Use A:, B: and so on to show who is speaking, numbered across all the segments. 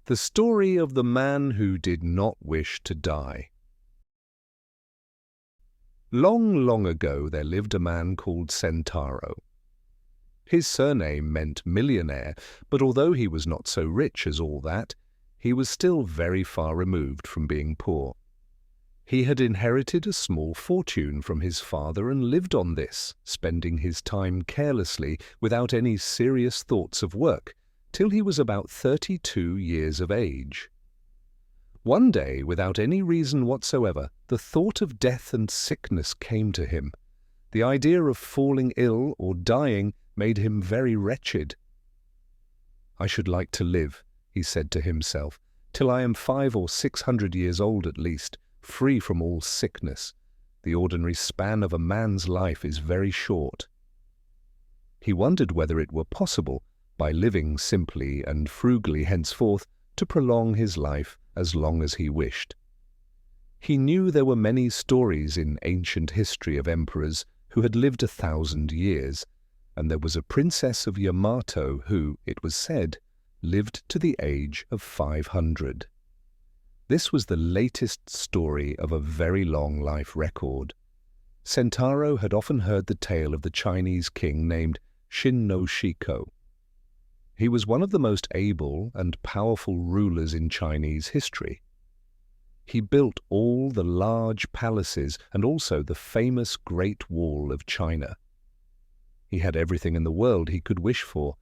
A: The story of the man who did not wish to die. Long, long ago there lived a man called Sentaro. His surname meant millionaire, but although he was not so rich as all that, he was still very far removed from being poor. He had inherited a small fortune from his father and lived on this, spending his time carelessly without any serious thoughts of work, till he was about 32 years of age. One day, without any reason whatsoever, the thought of death and sickness came to him. The idea of falling ill or dying made him very wretched. "I should like to live," he said to himself, "till I am 500 or 600 years old at least, free from all sickness. The ordinary span of a man's life is very short." He wondered whether it were possible, by living simply and frugally henceforth, to prolong his life as long as he wished. He knew there were many stories in ancient history of emperors who had lived 1,000 years, and there was a princess of Yamato who, it was said, lived to the age of 500. This was the latest story of a very long life record. Sentaro had often heard the tale of the Chinese king named Shiko. He was one of the most able and powerful rulers in Chinese history. He built all the large palaces and also the famous Great Wall of China. He had everything in the world he could wish for,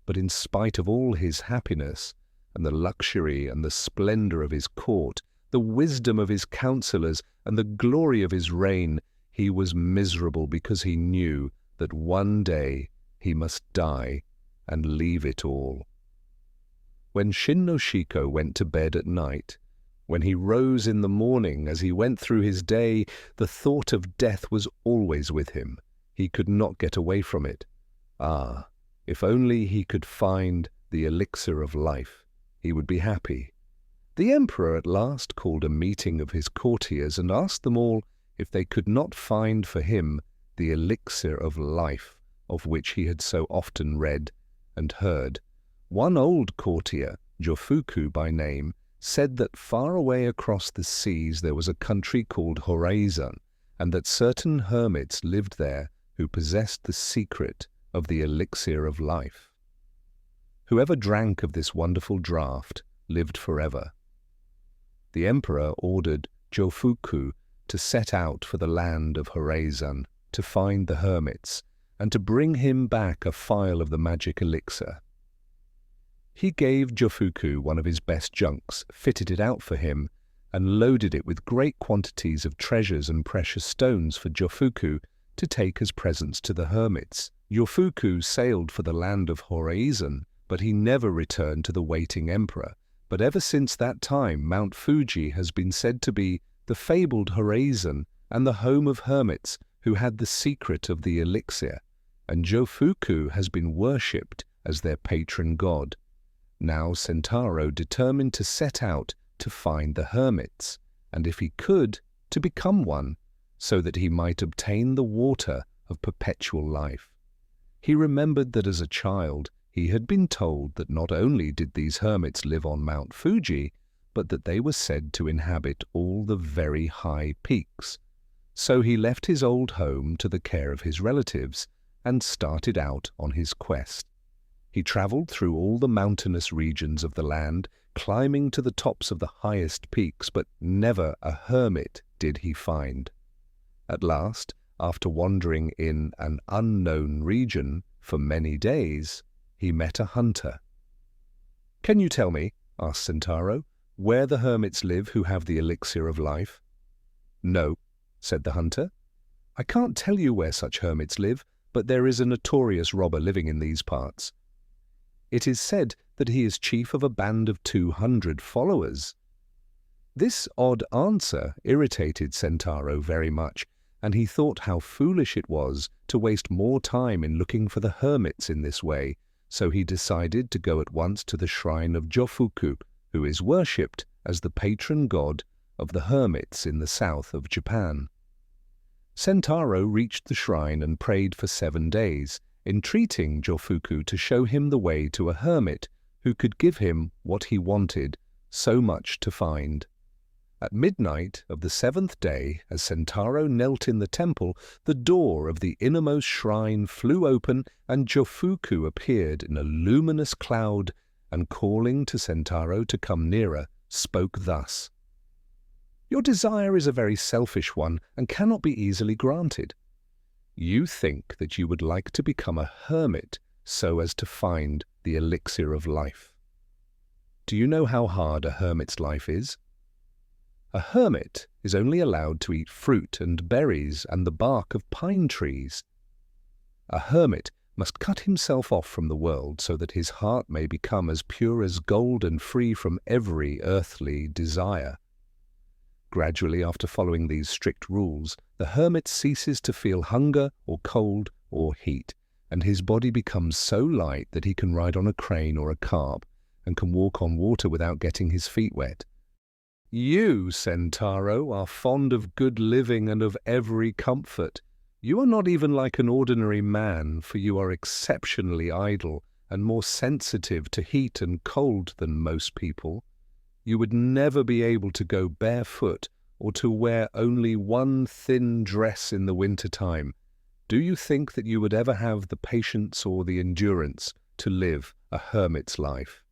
A: but in spite of all his happiness, and the luxury and the splendor of his court, the wisdom of his counselors, and the glory of his reign, he was miserable because he knew that one day he must die and leave it all. When Shiko went to bed at night, when he rose in the morning, as he went through his day, the thought of death was always with him. He could not get away from it. Ah, if only he could find the elixir of life, he would be happy. The emperor at last called a meeting of his courtiers and asked them all if they could not find for him the elixir of life of which he had so often read and heard. One old courtier, Jofuku by name, said that far away across the seas there was a country called Horizon, and that certain hermits lived there who possessed the secret of the elixir of life. Whoever drank of this wonderful draught lived forever. The emperor ordered Jofuku to set out for the land of Horizon to find the hermits, and to bring him back a phial of the magic elixir. He gave Jofuku one of his best junks, fitted it out for him, and loaded it with great quantities of treasures and precious stones for Jofuku to take as presents to the hermits. Jofuku sailed for the land of Horizon, but he never returned to the waiting emperor. But ever since that time, Mount Fuji has been said to be the fabled Horizon and the home of hermits who had the secret of the elixir, and Jofuku has been worshipped as their patron god. Now Sentaro determined to set out to find the hermits, and if he could, to become one, so that he might obtain the water of perpetual life. He remembered that as a child he had been told that not only did these hermits live on Mount Fuji, but that they were said to inhabit all the very high peaks. So he left his old home to the care of his relatives and started out on his quest. He traveled through all the mountainous regions of the land, climbing to the tops of the highest peaks, but never a hermit did he find. At last, after wandering in an unknown region for many days, he met a hunter. "Can you tell me," asked Sentaro, "where the hermits live who have the elixir of life?" "No," said the hunter. "I can't tell you where such hermits live, but there is a notorious robber living in these parts. It is said that he is chief of a band of 200 followers." This odd answer irritated Sentaro very much, and he thought how foolish it was to waste more time in looking for the hermits in this way, so he decided to go at once to the shrine of Jofuku, who is worshipped as the patron god of the hermits in the south of Japan. Sentaro reached the shrine and prayed for 7 days, entreating Jofuku to show him the way to a hermit who could give him what he wanted, so much to find. At midnight of the 7th day, as Sentaro knelt in the temple, the door of the innermost shrine flew open, and Jofuku appeared in a luminous cloud, and calling to Sentaro to come nearer, spoke thus: "Your desire is a very selfish one, and cannot be easily granted. You think that you would like to become a hermit so as to find the elixir of life. Do you know how hard a hermit's life is? A hermit is only allowed to eat fruit and berries and the bark of pine trees. A hermit must cut himself off from the world so that his heart may become as pure as gold and free from every earthly desire. Gradually, after following these strict rules, the hermit ceases to feel hunger or cold or heat, and his body becomes so light that he can ride on a crane or a carp and can walk on water without getting his feet wet. You, Sentaro, are fond of good living and of every comfort. You are not even like an ordinary man, for you are exceptionally idle and more sensitive to heat and cold than most people. You would never be able to go barefoot or to wear only one thin dress in the winter time. Do you think that you would ever have the patience or the endurance to live a hermit's life?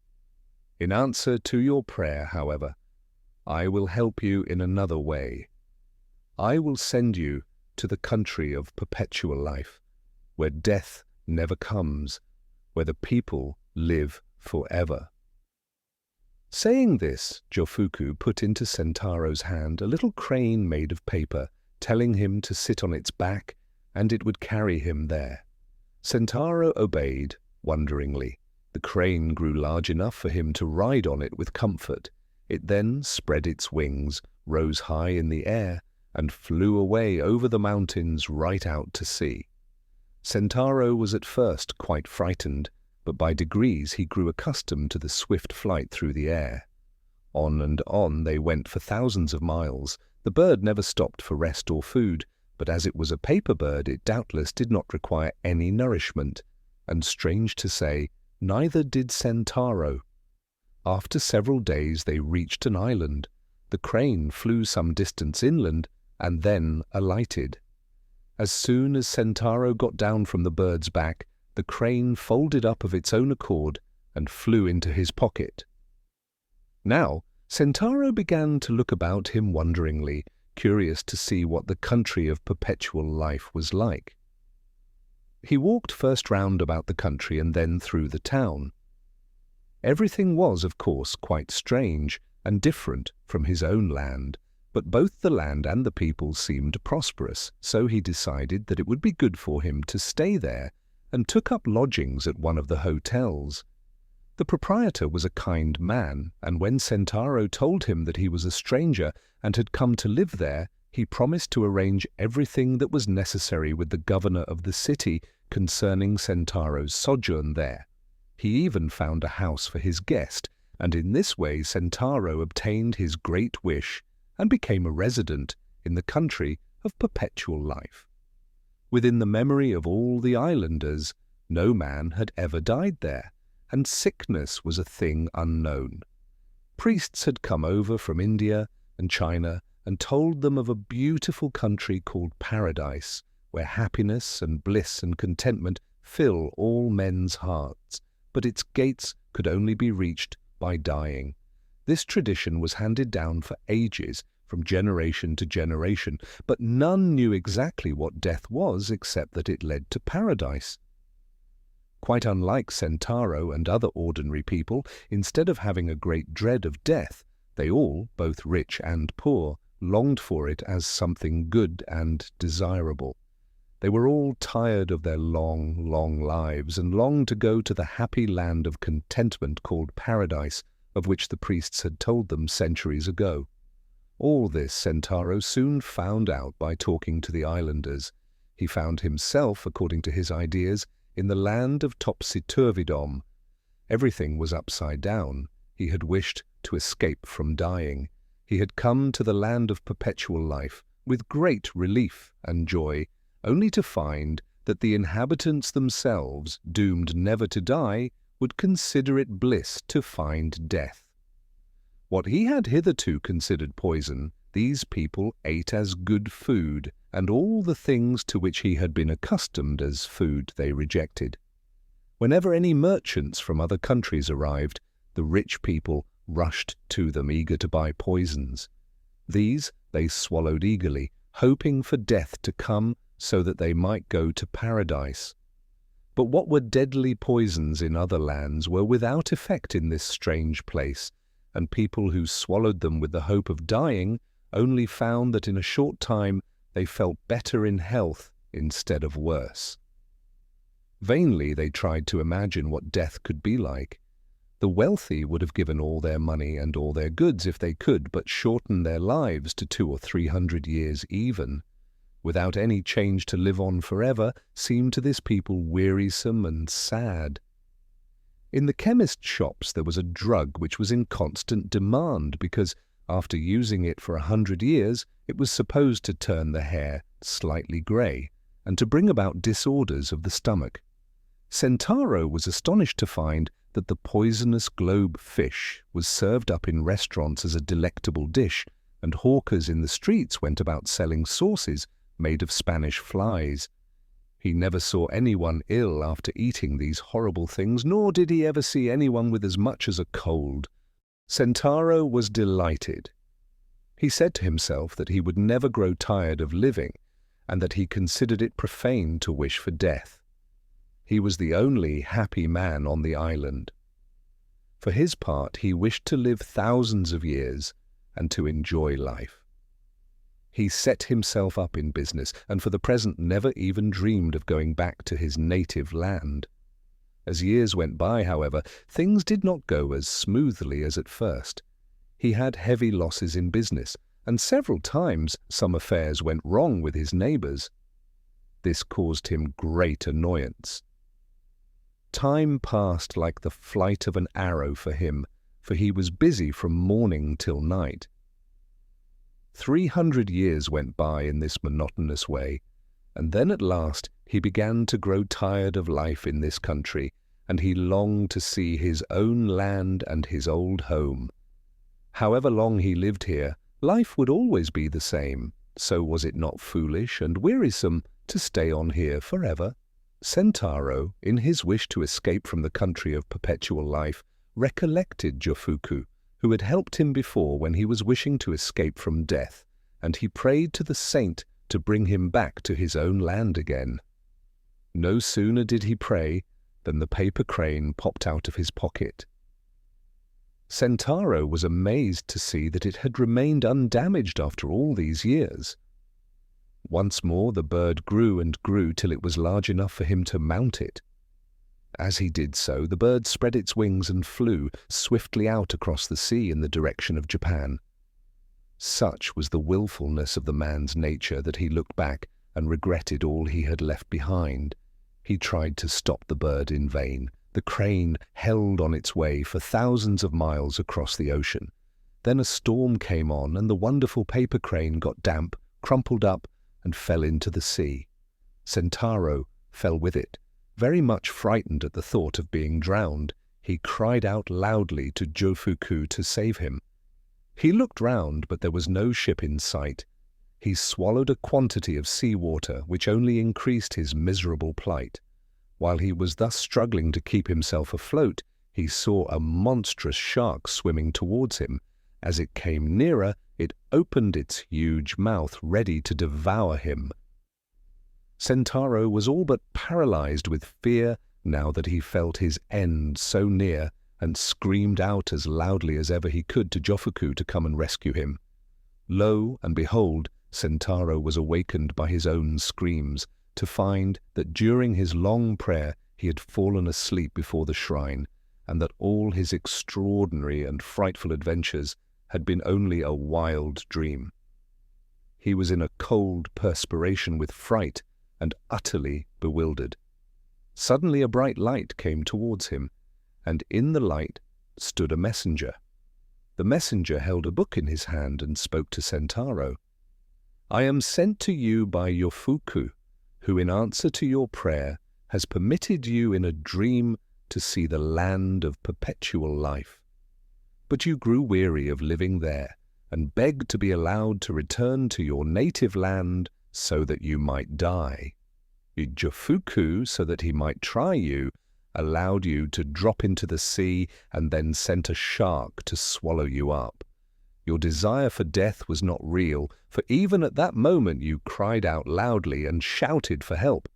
A: In answer to your prayer, however, I will help you in another way. I will send you to the country of perpetual life, where death never comes, where the people live forever." Saying this, Jofuku put into Sentaro's hand a little crane made of paper, telling him to sit on its back, and it would carry him there. Sentaro obeyed, wonderingly. The crane grew large enough for him to ride on it with comfort. It then spread its wings, rose high in the air, and flew away over the mountains right out to sea. Sentaro was at first quite frightened, but by degrees he grew accustomed to the swift flight through the air. On and on they went for thousands of miles. The bird never stopped for rest or food, but as it was a paper bird, it doubtless did not require any nourishment. And strange to say, neither did Sentaro. After several days they reached an island. The crane flew some distance inland and then alighted. As soon as Sentaro got down from the bird's back, the crane folded up of its own accord and flew into his pocket. Now Sentaro began to look about him wonderingly, curious to see what the country of perpetual life was like. He walked first round about the country and then through the town. Everything was, of course, quite strange and different from his own land, but both the land and the people seemed prosperous, so he decided that it would be good for him to stay there and took up lodgings at one of the hotels. The proprietor was a kind man, and when Sentaro told him that he was a stranger and had come to live there, he promised to arrange everything that was necessary with the governor of the city concerning Sentaro's sojourn there. He even found a house for his guest, and in this way Sentaro obtained his great wish and became a resident in the country of perpetual life. Within the memory of all the islanders, no man had ever died there, and sickness was a thing unknown. Priests had come over from India and China and told them of a beautiful country called Paradise, where happiness and bliss and contentment fill all men's hearts, but its gates could only be reached by dying. This tradition was handed down for ages, from generation to generation, but none knew exactly what death was except that it led to paradise. Quite unlike Sentaro and other ordinary people, instead of having a great dread of death, they all, both rich and poor, longed for it as something good and desirable. They were all tired of their long, long lives and longed to go to the happy land of contentment called paradise, of which the priests had told them centuries ago. All this Sentaro soon found out by talking to the islanders. He found himself, according to his ideas, in the land of topsy-turvydom. Everything was upside down. He had wished to escape from dying. He had come to the land of perpetual life with great relief and joy, only to find that the inhabitants themselves, doomed never to die, would consider it bliss to find death. What he had hitherto considered poison, these people ate as good food, and all the things to which he had been accustomed as food they rejected. Whenever any merchants from other countries arrived, the rich people rushed to them eager to buy poisons. These they swallowed eagerly, hoping for death to come so that they might go to paradise. But what were deadly poisons in other lands were without effect in this strange place, and people who swallowed them with the hope of dying only found that in a short time they felt better in health instead of worse. Vainly they tried to imagine what death could be like. The wealthy would have given all their money and all their goods if they could but shorten their lives to 200 or 300 years even. Without any change to live on forever seemed to this people wearisome and sad. In the chemist shops there was a drug which was in constant demand because, after using it for 100 years, it was supposed to turn the hair slightly grey and to bring about disorders of the stomach. Sentaro was astonished to find that the poisonous globe fish was served up in restaurants as a delectable dish, and hawkers in the streets went about selling sauces made of Spanish flies. He never saw anyone ill after eating these horrible things, nor did he ever see anyone with as much as a cold. Sentaro was delighted. He said to himself that he would never grow tired of living, and that he considered it profane to wish for death. He was the only happy man on the island. For his part, he wished to live thousands of years and to enjoy life. He set himself up in business, and for the present never even dreamed of going back to his native land. As years went by, however, things did not go as smoothly as at first. He had heavy losses in business, and several times some affairs went wrong with his neighbors. This caused him great annoyance. Time passed like the flight of an arrow for him, for he was busy from morning till night. 300 years went by in this monotonous way, and then at last he began to grow tired of life in this country, and he longed to see his own land and his old home. However long he lived here, life would always be the same, so was it not foolish and wearisome to stay on here forever? Sentaro, in his wish to escape from the country of perpetual life, recollected Jofuku, who had helped him before when he was wishing to escape from death, and he prayed to the saint to bring him back to his own land again. No sooner did he pray than the paper crane popped out of his pocket. Sentaro was amazed to see that it had remained undamaged after all these years. Once more the bird grew and grew till it was large enough for him to mount it. As he did so, the bird spread its wings and flew swiftly out across the sea in the direction of Japan. Such was the willfulness of the man's nature that he looked back and regretted all he had left behind. He tried to stop the bird in vain. The crane held on its way for thousands of miles across the ocean. Then a storm came on, and the wonderful paper crane got damp, crumpled up, and fell into the sea. Sentaro fell with it. Very much frightened at the thought of being drowned, he cried out loudly to Jofuku to save him. He looked round, but there was no ship in sight. He swallowed a quantity of sea-water, which only increased his miserable plight. While he was thus struggling to keep himself afloat, he saw a monstrous shark swimming towards him. As it came nearer, it opened its huge mouth, ready to devour him. Sentaro was all but paralyzed with fear now that he felt his end so near, and screamed out as loudly as ever he could to Jofuku to come and rescue him. Lo and behold, Sentaro was awakened by his own screams, to find that during his long prayer he had fallen asleep before the shrine, and that all his extraordinary and frightful adventures had been only a wild dream. He was in a cold perspiration with fright and utterly bewildered. Suddenly a bright light came towards him, and in the light stood a messenger. The messenger held a book in his hand and spoke to Sentaro. "I am sent to you by Jofuku, who in answer to your prayer has permitted you in a dream to see the land of perpetual life. But you grew weary of living there, and begged to be allowed to return to your native land so that you might die. Ijofuku, so that he might try you, allowed you to drop into the sea and then sent a shark to swallow you up. Your desire for death was not real, for even at that moment you cried out loudly and shouted for help.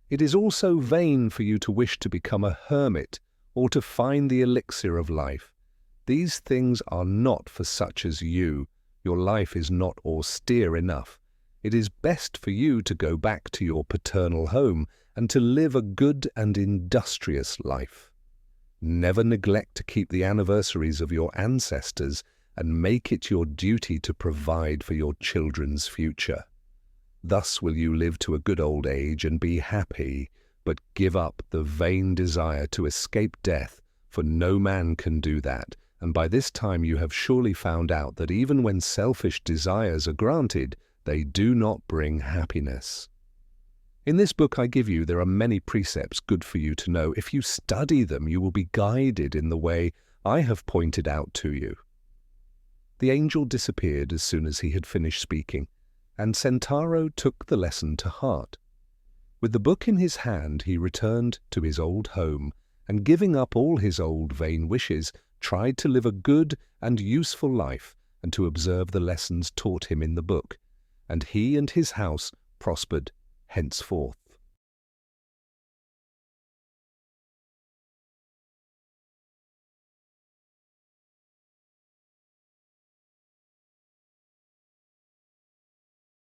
A: It is also vain for you to wish to become a hermit or to find the elixir of life. These things are not for such as you. Your life is not austere enough. It is best for you to go back to your paternal home and to live a good and industrious life. Never neglect to keep the anniversaries of your ancestors, and make it your duty to provide for your children's future. Thus will you live to a good old age and be happy, but give up the vain desire to escape death, for no man can do that, and by this time you have surely found out that even when selfish desires are granted, they do not bring happiness. In this book I give you, there are many precepts good for you to know. If you study them, you will be guided in the way I have pointed out to you. The angel disappeared as soon as he had finished speaking, and Sentaro took the lesson to heart. With the book in his hand, he returned to his old home, and giving up all his old vain wishes, tried to live a good and useful life, and to observe the lessons taught him in the book, and he and his house prospered henceforth.